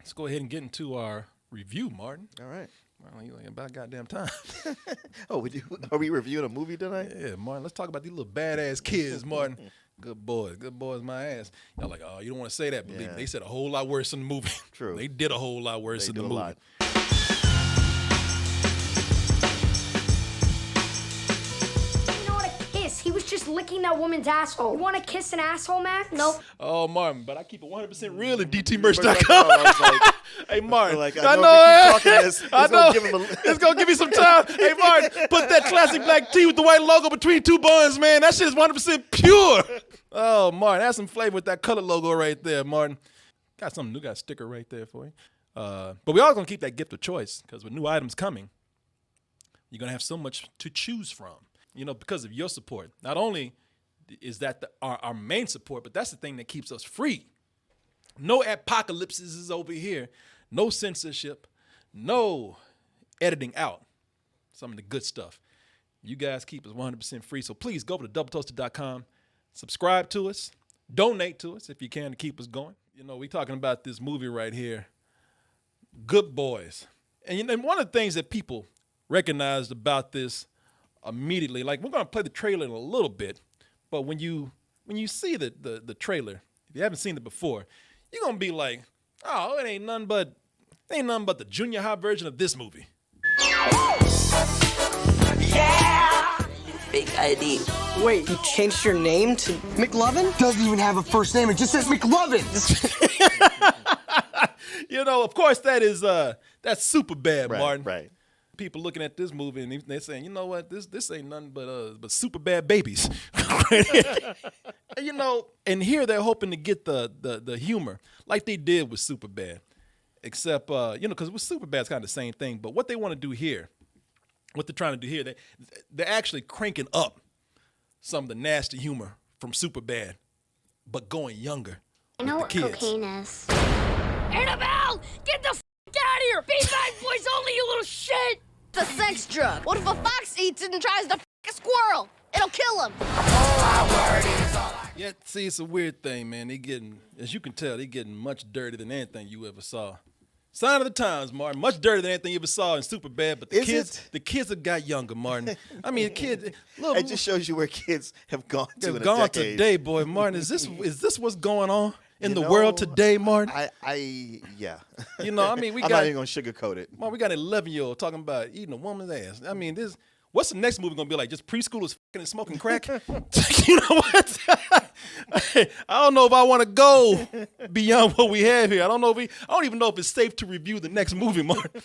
let's go ahead and get into our review, Martin. All right. Well, you ain't about goddamn time. Oh, are we reviewing a movie tonight? Yeah, Martin, let's talk about these little badass kids, Martin. Good boys, my ass. Y'all like, oh, you don't want to say that, believe me. They said a whole lot worse in the movie. True. They did a whole lot worse in the movie. He was just licking that woman's asshole. You want to kiss an asshole, Max? Nope. Oh, Martin, but I keep it 100% real at dtmerch.com. Like, hey, Martin, like, I know. It's going to give me some time. Hey, Martin, put that classic black tee with the white logo between two buns, man. That shit is 100% pure. Oh, Martin, that's some flavor with that color logo right there, Martin. Got something new, got a sticker right there for you. But we are going to keep that gift of choice because with new items coming, you're going to have so much to choose from. You know, because of your support. Not only is that our main support, but that's the thing that keeps us free. No apocalypses is over here. No censorship. No editing out some of the good stuff. You guys keep us 100% free. So please go over to doubletoasted.com. Subscribe to us. Donate to us if you can to keep us going. You know, we're talking about this movie right here, Good Boys. And, you know, one of the things that people recognized about this immediately, like we're gonna play the trailer in a little bit, but when you see the trailer, if you haven't seen it before, you're gonna be like, oh, it ain't nothing but the junior high version of this movie. Yeah! Big ID. Wait, you changed your name to McLovin? Doesn't even have a first name, it just says McLovin. You know, of course that's Superbad, Right, Martin. right. People looking at this movie and they're saying, you know what, this ain't nothing but super bad babies. You know, and here they're hoping to get the humor like they did with Superbad, except you know, because with Superbad it's kind of the same thing. But what they want to do here, what they're trying to do here, they're actually cranking up some of the nasty humor from Superbad, but going younger. I know what cocaine is. Annabelle, get the out of here! B5 boys only, you little shit! It's a sex drug. What if a fox eats it and tries to f a squirrel? It'll kill him. Yeah, see, it's a weird thing, man. They getting, as you can tell, they getting much dirtier than anything you ever saw. Sign of the times, Martin. Much dirtier than anything you ever saw in Superbad. But the kids have got younger, Martin. I mean, the kids. Look, It just shows you where kids have gone to in a gone decade. today, boy. Martin, is this what's going on in the world today, Martin? Yeah. You know, I mean, I'm not even gonna sugarcoat it. Martin, we got an 11-year-old talking about eating a woman's ass. I mean, what's the next movie gonna be like? Just preschoolers fucking and smoking crack? You know what? I don't know if I want to go beyond what we have here. I don't even know if it's safe to review the next movie, Martin.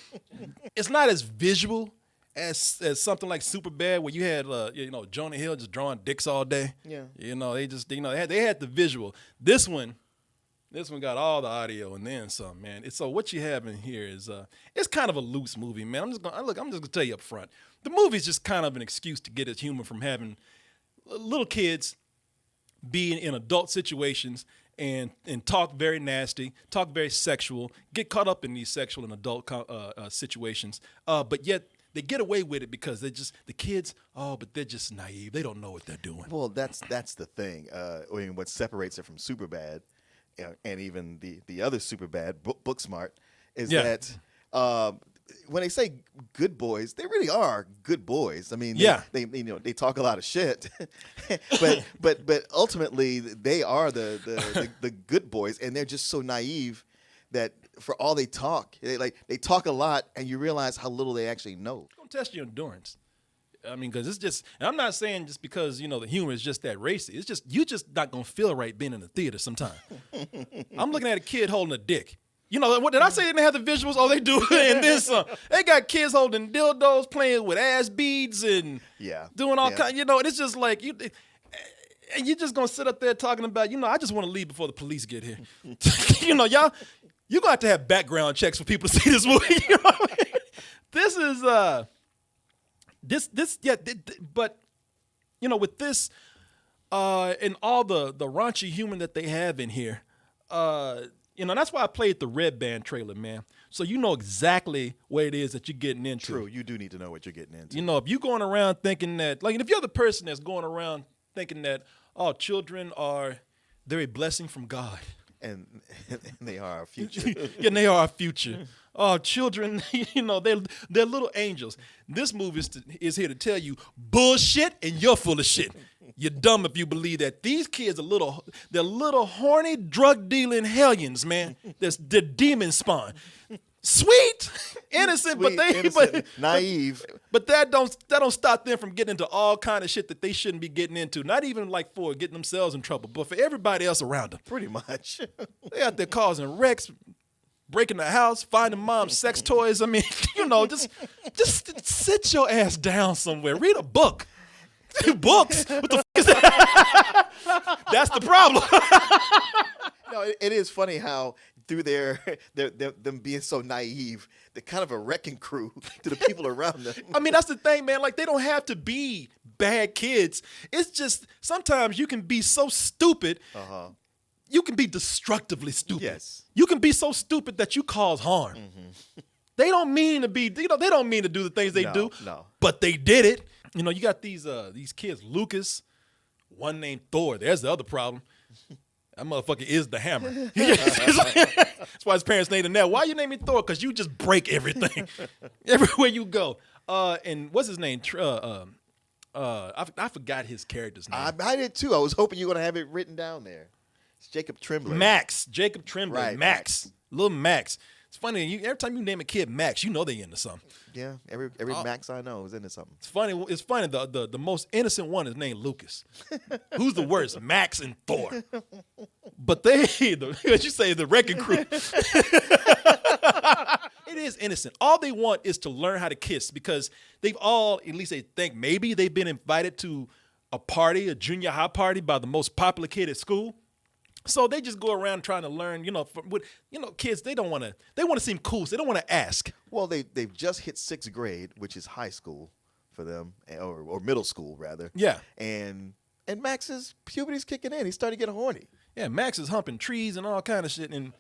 It's not as visual as something like Superbad, where you had you know, Jonah Hill just drawing dicks all day. Yeah. You know, they had the visual. This one got all the audio and then some, man. So what you have in here is it's kind of a loose movie, man. I'm just gonna tell you up front. The movie's just kind of an excuse to get its humor from having little kids be in adult situations and talk very nasty, talk very sexual, get caught up in these sexual and adult situations, but yet they get away with it because the kids, but they're just naive. They don't know what they're doing. Well, that's the thing. I mean, what separates it from Superbad, and even the other Superbad, Booksmart, is that when they say good boys, they really are good boys. I mean, they talk a lot of shit, but ultimately they are the good boys, and they're just so naive that for all they talk a lot, and you realize how little they actually know. It's gonna test your endurance. I mean, because it's just, and I'm not saying just because, you know, the humor is just that racy. It's just, you just not going to feel right being in the theater sometime. I'm looking at a kid holding a dick. You know, what did I say? They didn't have the visuals? Oh, they do. And then some. They got kids holding dildos, playing with ass beads and doing all kinds. You know, and it's just like, and you're just going to sit up there talking about, you know, I just want to leave before the police get here. You know, y'all, you're going to have background checks for people to see this movie. You know what I mean? This is, but you know, with this and all the raunchy humor that they have in here, you know, that's why I played the Red Band trailer, man. So you know exactly what it is that you're getting into. True, you do need to know what you're getting into. You know, if you're going around thinking that, like, if you're the person that's going around thinking that, oh, children are, they're a blessing from God. And they are our future. Yeah, and they are our future. Oh, children, they're little angels. This movie is here to tell you bullshit, and you're full of shit. You're dumb if you believe that. These kids are they're little horny drug dealing hellions, man. They're demon spawn. Sweet, innocent, but naive. But that don't stop them from getting into all kind of shit that they shouldn't be getting into. Not even like for getting themselves in trouble, but for everybody else around them. Pretty much. They out there causing wrecks, breaking the house, finding mom's sex toys. I mean, just sit your ass down somewhere. Read a book. Books? What the is that? That's the problem. No, it is funny how through them being so naive, they're kind of a wrecking crew to the people around them. I mean, that's the thing, man. Like, they don't have to be bad kids. It's just sometimes you can be so stupid. You can be destructively stupid. Yes. You can be so stupid that you cause harm. Mm-hmm. They don't mean to be, they don't mean to do the things they do. No. But they did it. You got these kids, Lucas, one named Thor. There's the other problem. That motherfucker is the hammer. That's why his parents named him that. Why you name me Thor? Because you just break everything. Everywhere you go. And what's his name? I forgot his character's name. I did too. I was hoping you were going to have it written down there. It's Jacob Tremblay. Max. Jacob Tremblay. Right, Max. Little Max. It's funny. Every time you name a kid Max, you know they into something. Yeah, every Max I know is into something. It's funny. The most innocent one is named Lucas. Who's the worst? Max and Thor. But as you say, the wrecking crew. It is innocent. All they want is to learn how to kiss because they've all, at least they think, maybe they've been invited to a party, a junior high party by the most popular kid at school. So they just go around trying to learn, kids, they want to seem cool, so they don't want to ask. Well, they've just hit 6th grade, which is high school for them, or middle school, rather. Yeah. And Max's puberty's kicking in. He's starting to get horny. Yeah, Max is humping trees and all kind of shit. And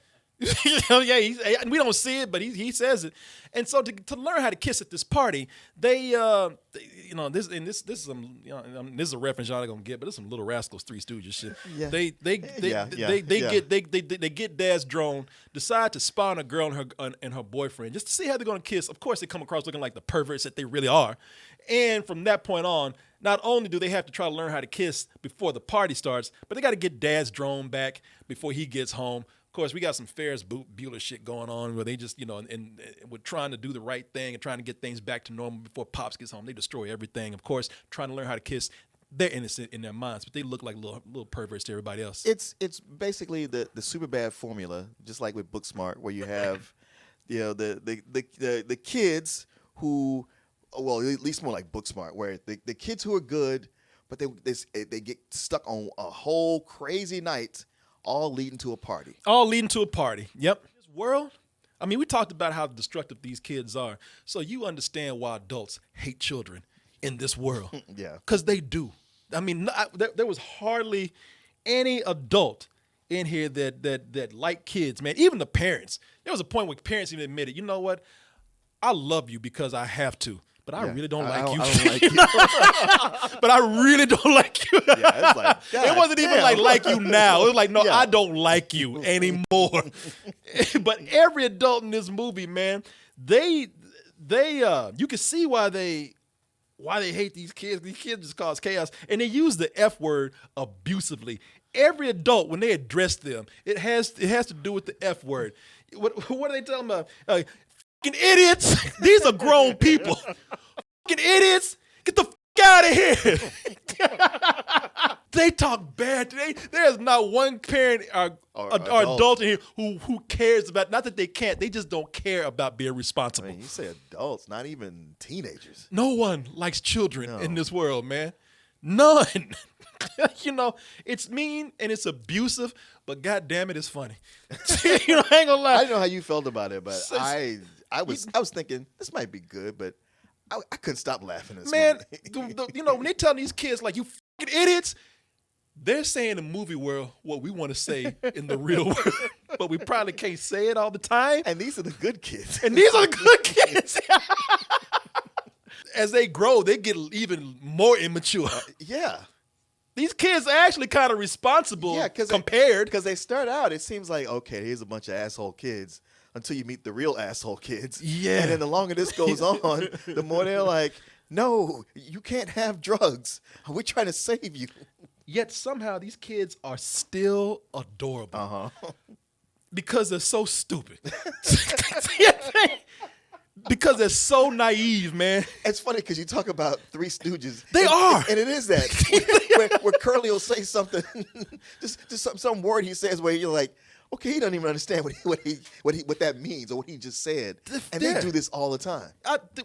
we don't see it, but he says it. And so to learn how to kiss at this party, this is a reference y'all not gonna get, but it's some Little Rascals, Three Stooges shit. Yeah. They get Dad's drone, decide to spy on a girl and her boyfriend just to see how they're gonna kiss. Of course, they come across looking like the perverts that they really are. And from that point on, not only do they have to try to learn how to kiss before the party starts, but they got to get Dad's drone back before he gets home. Of course, we got some Ferris Bueller shit going on where they just, and we're trying to do the right thing and trying to get things back to normal before Pops gets home. They destroy everything. Of course, trying to learn how to kiss. They're innocent in their minds, but they look like little perverts to everybody else. It's basically the Superbad formula, just like with Booksmart, where you have, the kids who, well, at least more like Booksmart, where the kids who are good, but they get stuck on a whole crazy night. All leading to a party. Yep. This world, I mean, we talked about how destructive these kids are. So you understand why adults hate children in this world. Yeah. Because they do. I mean, there was hardly any adult in here that liked kids, man. Even the parents. There was a point where parents even admitted, you know what? I love you because I have to. But I really don't like you. I don't like you. But I really don't like you. Yeah, it's like, it wasn't even like you now. It was like, no, I don't like you anymore. But every adult in this movie, man, they you can see why they hate these kids. These kids just cause chaos. And they use the F word abusively. Every adult, when they address them, it has to do with the F word. What are they talking about? Fucking idiots. These are grown people. Fucking idiots. Get the fuck out of here. They talk bad. There's not one parent or adult in here who cares about, not that they can't, they just don't care about being responsible. I mean, you say adults, not even teenagers. No one likes children in this world, man. None. It's mean and it's abusive, but God damn it, it's funny. I ain't gonna lie. I didn't know how you felt about it, but I was thinking this might be good, but I couldn't stop laughing at this movie. When they tell these kids like, you fucking idiots, they're saying in the movie world what we want to say in the real world, but we probably can't say it all the time. And these are the good kids. As they grow, they get even more immature. Yeah. These kids are actually kind of responsible compared. Because they start out, it seems like, okay, here's a bunch of asshole kids until you meet the real asshole kids. Yeah. And then the longer this goes on, the more they're like, no, you can't have drugs. We're trying to save you. Yet somehow these kids are still adorable. Because they're so stupid. Because they're so naive, man. It's funny because you talk about Three Stooges. They are. And it is that. where Curly will say something, just some word he says where you're like, okay, he doesn't even understand what that means or what he just said. And they do this all the time.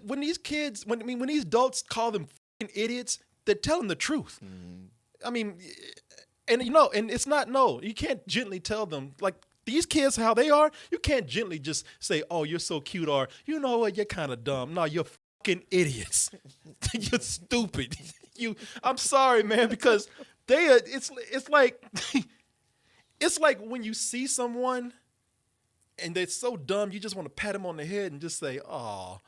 When these kids, when these adults call them f***ing idiots, they're telling the truth. I mean, and and it's not, you can't gently tell them, like, these kids, how they are, you can't gently just say, oh, you're so cute, or, you know what, you're kind of dumb. No, you're fucking idiots. You're stupid. I'm sorry, man, because it's like, it's like when you see someone and they're so dumb, you just want to pat them on the head and just say, oh,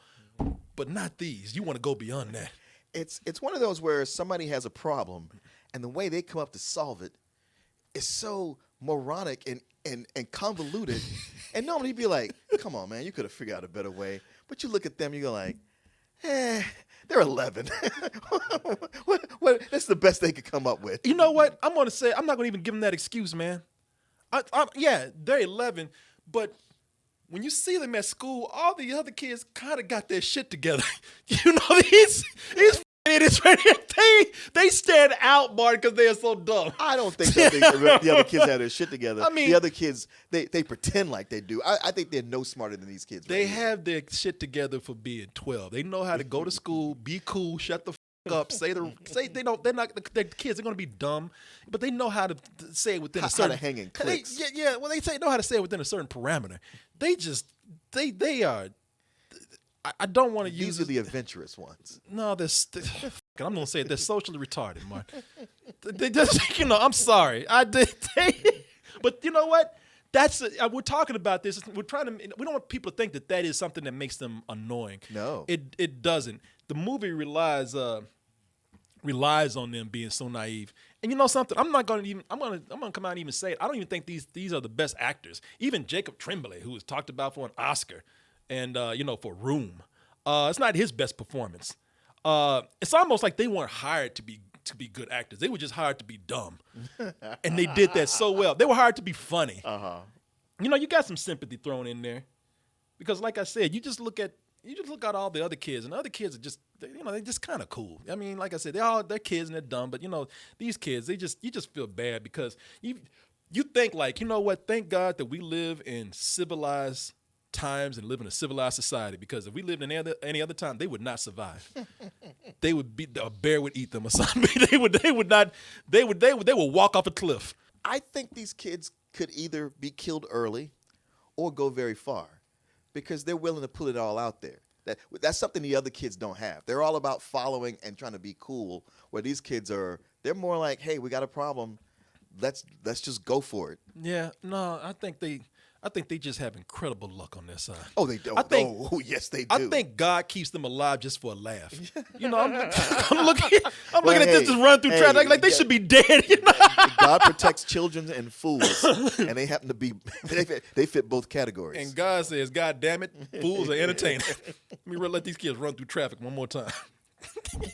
but not these. You want to go beyond that. It's one of those where somebody has a problem, and the way they come up to solve it is so moronic and convoluted. And normally you'd be like, come on, man, you could have figured out a better way. But you look at them, you go like, they're 11. That's the best they could come up with. You know what? I'm going to say, I'm not going to even give them that excuse, man. Yeah, they're 11, but when you see them at school, all the other kids kind of got their shit together. These idiots right here, they stand out, Martin, because they are so dumb. I don't think the other kids have their shit together. I mean, the other kids, they pretend like they do. I think they're no smarter than these kids. They have their shit together for being 12. They know how to go to school, be cool, shut the up, say they don't. They're not. They're kids. They're gonna be dumb, but they know how to say it within a certain. How to hang in clicks. Yeah. Well, they know how to say it within a certain parameter. They are. I don't want to use. These are the adventurous ones. No, I'm gonna say it. They're socially retarded, Mark. They just, I'm sorry. But you know what? We're talking about this. We don't want people to think that is something that makes them annoying. No, it doesn't. The movie relies on them being so naive. And you know something? I'm gonna come out and even say it. I don't even think these are the best actors. Even Jacob Tremblay, who was talked about for an Oscar, and for Room, it's not his best performance. It's almost like they weren't hired to be good actors. They were just hired to be dumb, and they did that so well. They were hired to be funny. You got some sympathy thrown in there, because like I said, you just look at all the other kids, and the other kids are just, they're just kind of cool. I mean, like I said, they're kids and they're dumb, but these kids, you just feel bad because you think like, you know what? Thank God that we live in civilized times and live in a civilized society, because if we lived in any other time, they would not survive. They would a bear would eat them or something. They would walk off a cliff. I think these kids could either be killed early or go very far, because they're willing to put it all out there. That's something the other kids don't have. They're all about following and trying to be cool, where these kids they're more like, hey, we got a problem. Let's just go for it. Yeah, no, I think they just have incredible luck on their side. Oh, they do. Yes, they do. I think God keeps them alive just for a laugh. I'm looking at this just run through traffic like they should be dead. God protects children and fools, and they happen to be they fit both categories. And God says, God damn it, fools are entertaining. Let me let these kids run through traffic one more time.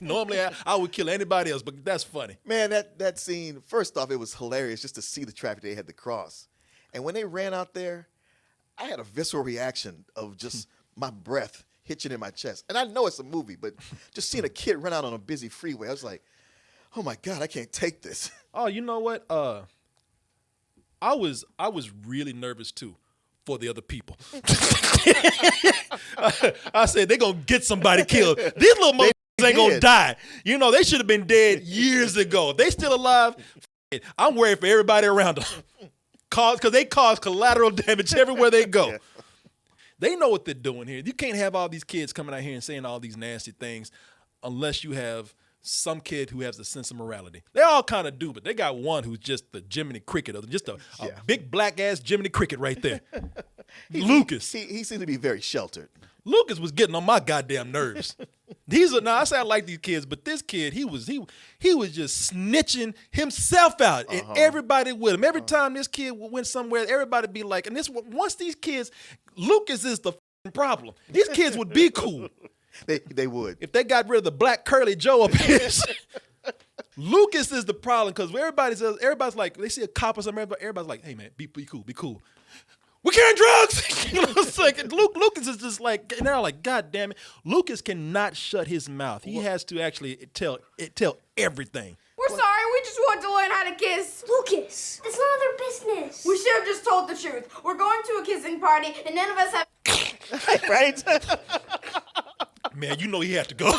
Normally, I would kill anybody else, but that's funny. Man, that scene, first off, it was hilarious just to see the traffic they had to cross. And when they ran out there, I had a visceral reaction of just my breath hitching in my chest. And I know it's a movie, but just seeing a kid run out on a busy freeway, I was like, oh my God, I can't take this. Oh, you know what? I was really nervous too for the other people. I said, they're going to get somebody killed. These little motherfuckers ain't going to die. They should have been dead years ago. If they still alive, I'm worried for everybody around them. Because they cause collateral damage everywhere they go. Yeah. They know what they're doing here. You can't have all these kids coming out here and saying all these nasty things unless you have some kid who has a sense of morality. They all kind of do, but they got one who's just the Jiminy Cricket, just a big black-ass Jiminy Cricket right there. Lucas. He seemed to be very sheltered. Lucas was getting on my goddamn nerves. Now I say I like these kids, but this kid, he was just snitching himself out, and everybody with him. Every time this kid went somewhere, everybody be like, and once these kids, Lucas is the problem. These kids would be cool. They would. If they got rid of the black curly Joe up here. Lucas is the problem because everybody's like, they see a cop or something, everybody's like, hey man, be cool. We're carrying drugs. You know, it's like Lucas is just like, and they're like, God damn it. Lucas cannot shut his mouth. He has to actually tell everything. We're sorry, we just want to learn how to kiss. Lucas, it's none of their business. We should have just told the truth. We're going to a kissing party, and none of us have... Right? Man, you know he had to go.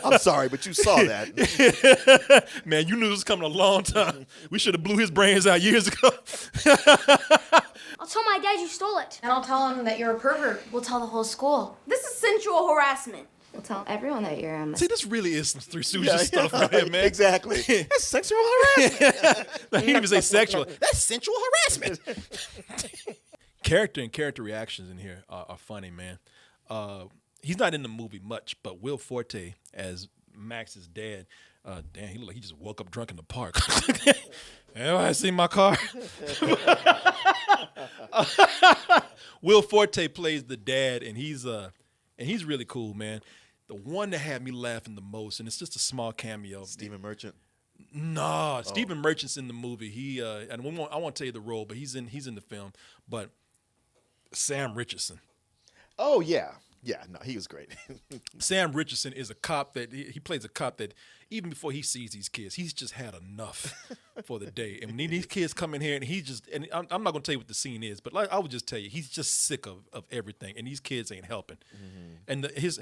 I'm sorry, but you saw that. Man, you knew this was coming a long time. We should have blew his brains out years ago. I'll tell my dad you stole it. And I'll tell him that you're a pervert. We'll tell the whole school. This is sensual harassment. We'll tell everyone that you're a See, this really is some Three Stooges stuff right here, man. Exactly. That's sexual harassment. He didn't even say sexual. That's sensual harassment. Character reactions in here are funny, man. He's not in the movie much, but Will Forte as Max's dad, damn, he looked like he just woke up drunk in the park. Everybody see my car? Will Forte plays the dad, and he's really cool, man. The one that had me laughing the most, and it's just a small cameo. Stephen Merchant. No, Stephen Merchant's in the movie. He and I won't tell you the role, but he's in the film. But Sam Richardson. Oh yeah. Yeah, no, he was great. Sam Richardson is a cop that he plays a cop that even before he sees these kids, he's just had enough for the day. And when these kids come in here, and I'm not gonna tell you what the scene is, but I would just tell you he's just sick of everything, and these kids ain't helping. And his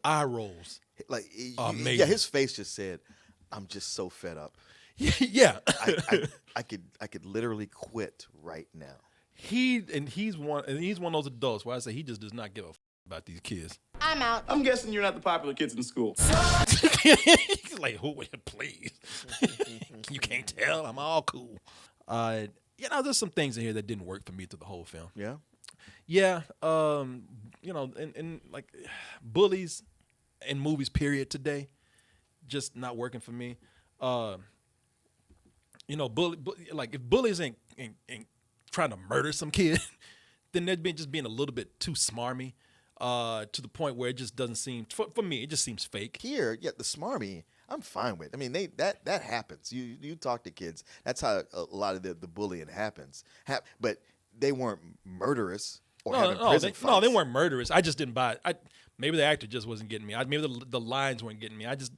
eye rolls, like amazing. Yeah, his face just said, "I'm just so fed up. Yeah, I could literally quit right now." He's one of those adults where I say he just does not give a about these kids. I'm out. I'm guessing you're not the popular kids in school. He's like, who would you please? You can't tell. I'm all cool. There's some things in here that didn't work for me through the whole film. Yeah. Yeah. And like bullies in movies, period, today, just not working for me. Like if bullies ain't trying to murder some kid, then they're just being a little bit too smarmy. To the point where it just doesn't seem, for me, it just seems fake. Here, yeah, the smarmy, I'm fine with. I mean, that happens. You talk to kids. That's how a lot of the bullying happens. But they weren't murderous or having prison fights. No, they weren't murderous. I just didn't buy it. Maybe the actor just wasn't getting me. Maybe the lines weren't getting me. I just,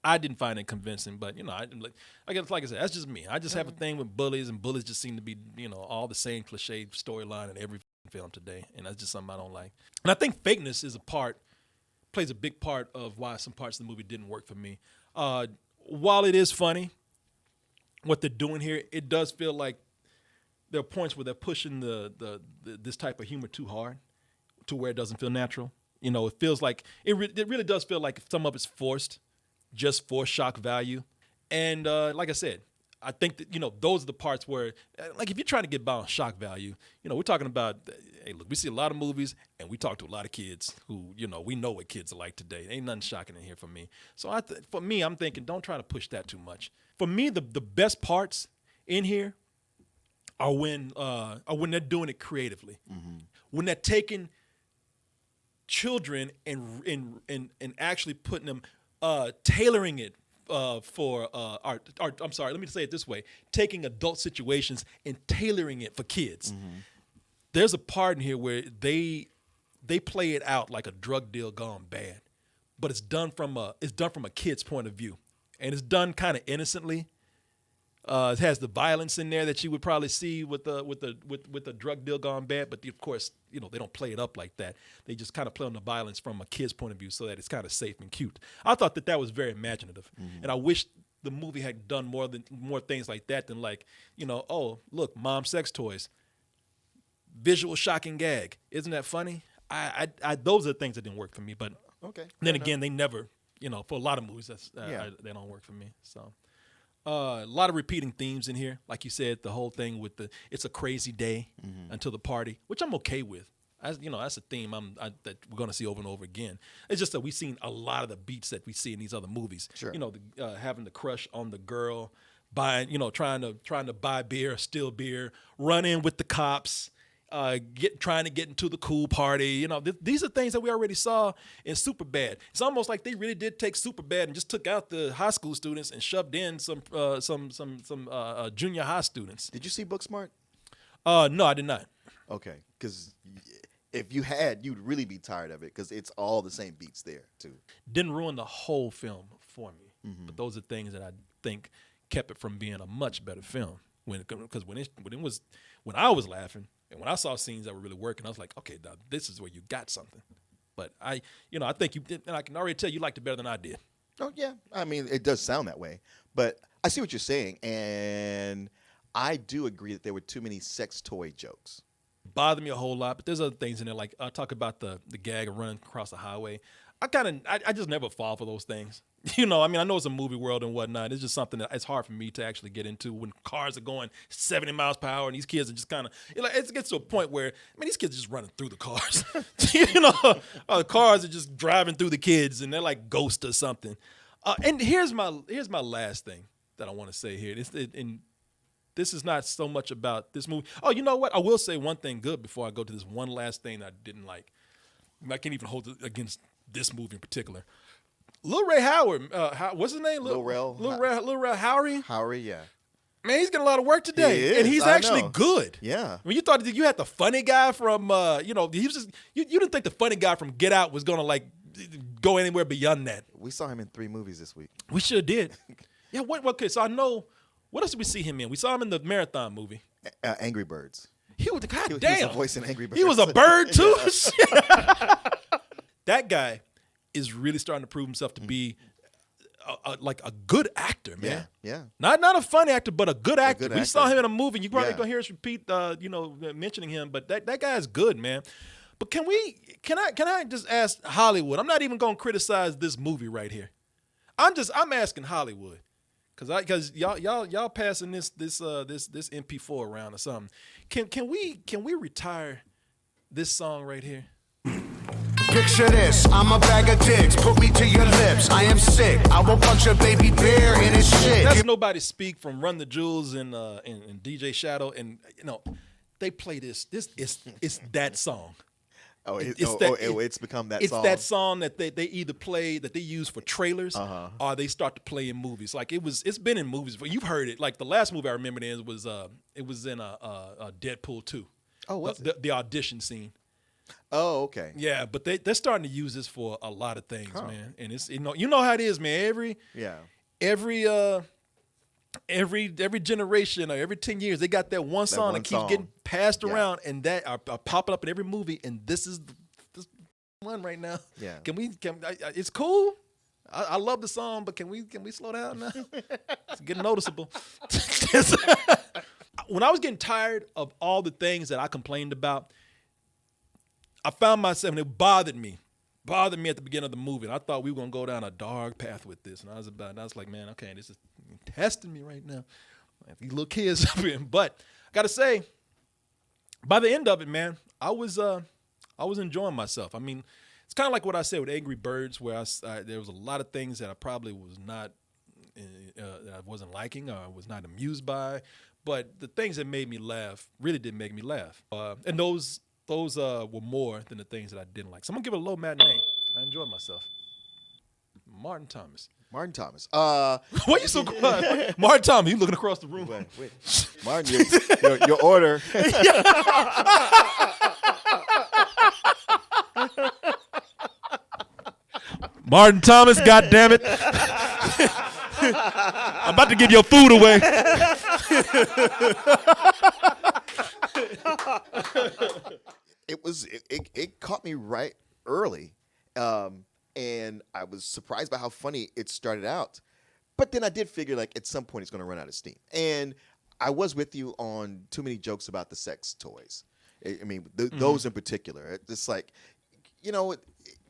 I didn't find it convincing. But I guess, like I said, that's just me. I just have a thing with bullies, and bullies just seem to be, all the same cliche storyline in every film today, and that's just something I don't like. And I think fakeness plays a big part of why some parts of the movie didn't work for me. While it is funny, what they're doing here, it does feel like there are points where they're pushing this type of humor too hard, to where it doesn't feel natural. It feels like it really does feel like some of it's forced, just for shock value. And like I said, I think that, those are the parts where, like, if you're trying to get by on shock value, we're talking about, hey, look, we see a lot of movies and we talk to a lot of kids who, we know what kids are like today. Ain't nothing shocking in here for me. So for me, I'm thinking, don't try to push that too much. For me, the best parts in here are when they're doing it creatively, when they're taking children and actually putting them, tailoring it for art. I'm sorry, let me say it this way: taking adult situations and tailoring it for kids. There's a part in here where they play it out like a drug deal gone bad, but it's done from a kid's point of view, and it's done kind of innocently. It has the violence in there that you would probably see with a drug deal gone bad, but of course, they don't play it up like that. They just kind of play on the violence from a kid's point of view, so that it's kind of safe and cute. I thought that was very imaginative, and I wish the movie had done more things like that than like, oh look, mom sex toys, visual shocking gag. Isn't that funny? I those are the things that didn't work for me. But okay, then again, they never, for a lot of movies, they don't work for me. So. A lot of repeating themes in here. Like you said, the whole thing with it's a crazy day until the party, which I'm okay with. That's a theme that we're going to see over and over again. It's just that we've seen a lot of the beats that we see in these other movies. Sure. Having the crush on the girl, buying, trying to buy beer, steal beer, run in with the cops, trying to get into the cool party. These are things that we already saw in Superbad. It's almost like they really did take Superbad and just took out the high school students and shoved in some junior high students. Did you see Booksmart? No, I did not. Okay, because if you had, you'd really be tired of it because it's all the same beats there too. Didn't ruin the whole film for me, but those are things that I think kept it from being a much better film. When I was laughing and when I saw scenes that were really working, I was like, okay, now this is where you got something. But I think you did, and I can already tell you liked it better than I did. Oh yeah, I mean it does sound that way, but I see what you're saying, and I do agree that there were too many sex toy jokes. Bothered me a whole lot, but there's other things in there. Like I talk about the gag of running across the highway. I just never fall for those things. I know it's a movie world and whatnot. It's just something that it's hard for me to actually get into when cars are going 70 miles per hour and these kids are just kind of, it gets to a point where, these kids are just running through the cars. The cars are just driving through the kids and they're like ghosts or something. And here's my last thing that I want to say here. This is not so much about this movie. Oh, you know what? I will say one thing good before I go to this one last thing that I didn't like. I can't even hold it against this movie in particular. Lil Ray Howard, what's his name? Lil Ray Howery. Howery, yeah. Man, he's getting a lot of work today, He is, and he's I actually know. good. Yeah. You thought you had the funny guy from, he was just you didn't think the funny guy from Get Out was gonna go anywhere beyond that. We saw him in 3 movies this week. We sure did. Yeah. Okay. So I know. What else did we see him in? We saw him in the Marathon movie. Angry Birds. He was He was damn. a voice in Angry Birds. He was a bird too. That guy is really starting to prove himself to be a good actor, man. Yeah. Not a funny actor, but a good actor. good We actor. saw him in a movie. You probably Yeah. gonna hear us repeat, mentioning him. But that guy is good, man. But can I just ask Hollywood? I'm not even gonna criticize this movie right here. I'm asking Hollywood. Cause y'all passing this MP4 around or something. Can we retire this song right here? Picture this, I'm a bag of dicks. Put me to your lips. I am sick. I will punch a baby bear in his shit. That's Nobody Speak from Run the Jewels and DJ Shadow, and they play this. This is that song. Oh, it's become that It's song. that song that they either play, that they use for trailers, or they start to play in movies. Like it's been in movies, but you've heard it. Like the last movie I remember was in Deadpool 2. Oh, was it? The audition scene. Oh, okay. Yeah, but they're starting to use this for a lot of things, man. And it's you know how it is, man. Every generation or every 10 years, they got that one song that keeps getting passed around, and that are popping up in every movie. And this is this one right now. Yeah. It's cool. I love the song, but can we slow down now? It's getting noticeable. When I was getting tired of all the things that I complained about, I found myself, and it bothered me at the beginning of the movie. And I thought we were gonna go down a dark path with this, and I was like, man, okay, this is testing me right now. Like these little kids up here. But I gotta say, by the end of it, man, I was enjoying myself. I mean, it's kind of like what I said with Angry Birds, where there was a lot of things that I probably was not, that I wasn't liking or I was not amused by, but the things that made me laugh really did make me laugh, and those were more than the things that I didn't like. So I'm gonna give it a low matinee. I enjoyed myself. Martin Thomas. Why Why you so quiet? Martin Thomas, you looking across the room. Wait. Martin, your order. Martin Thomas, goddamn it! I'm about to give your food away. It caught me right early, and I was surprised by how funny it started out. But then I did figure like at some point it's going to run out of steam, and I was with you on too many jokes about the sex toys. I mean, those in particular. It's like, you don't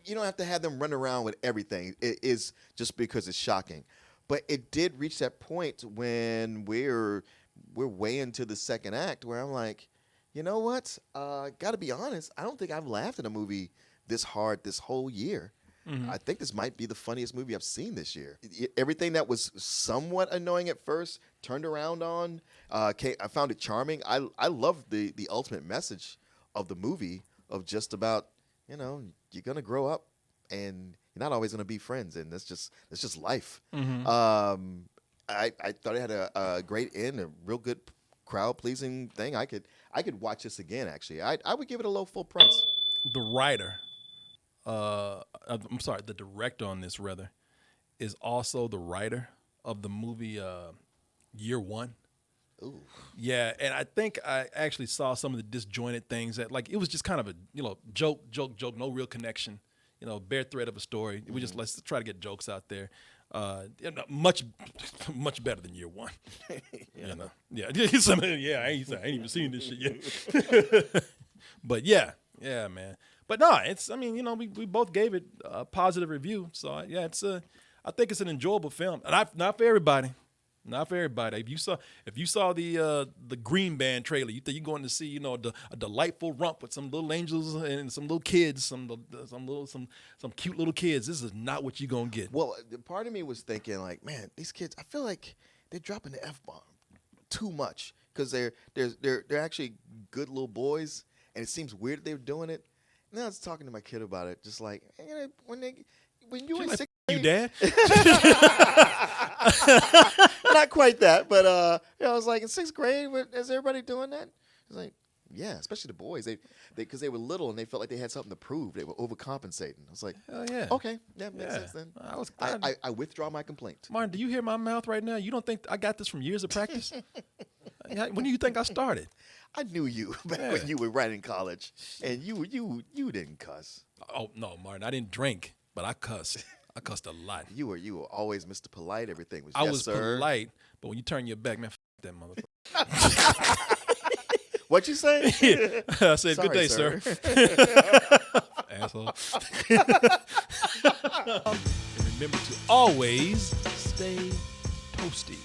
have to have them run around with everything. It is just because it's shocking. But it did reach that point when we're way into the second act where I'm like, You know what? Got to be honest. I don't think I've laughed at a movie this hard this whole year. I think this might be the funniest movie I've seen this year. Everything that was somewhat annoying at first turned around on. I found it charming. I love the ultimate message of the movie of just about, you're gonna grow up and you're not always gonna be friends, and that's just life. I thought it had a great end, a real good crowd pleasing thing. I could watch this again. Actually, I would give it a low full price. The writer, I'm sorry, the director on this rather, is also the writer of the movie Year One. Ooh. Yeah, and I think I actually saw some of the disjointed things that, like, it was just kind of a joke, no real connection, bare thread of a story. We just let's try to get jokes out there. Much better than Year One. Yeah. I ain't even seen this shit yet. But yeah, man. But no, we both gave it a positive review. So I think it's an enjoyable film. Not for everybody. Not for everybody. If you saw the Green Band trailer, you think you're going to see a delightful romp with some little angels and some little kids, some cute little kids. This is not what you're gonna get. Well, part of me was thinking like, man, these kids. I feel like they're dropping the F-bomb too much because they're actually good little boys, and it seems weird that they're doing it. And then I was talking to my kid about it, just like when you were in sixth grade, you dad. Not quite that, but I was like, in sixth grade, is everybody doing that? I was like, yeah, especially the boys. They because they were little and they felt like they had something to prove. They were overcompensating. I was like, hell yeah, okay, that makes sense then. I withdraw my complaint. Martin, do you hear my mouth right now? You don't think I got this from years of practice? When do you think I started? I knew you back when you were right in college, and you didn't cuss. Oh no, Martin, I didn't drink, but I cussed. I cussed a lot. You were always Mr. Polite. Everything was I yes, was sir. polite, but when you turn your back, man, that motherfucker. What'd you say? I said, sorry, good day, sir. Asshole. And remember to always stay toasty.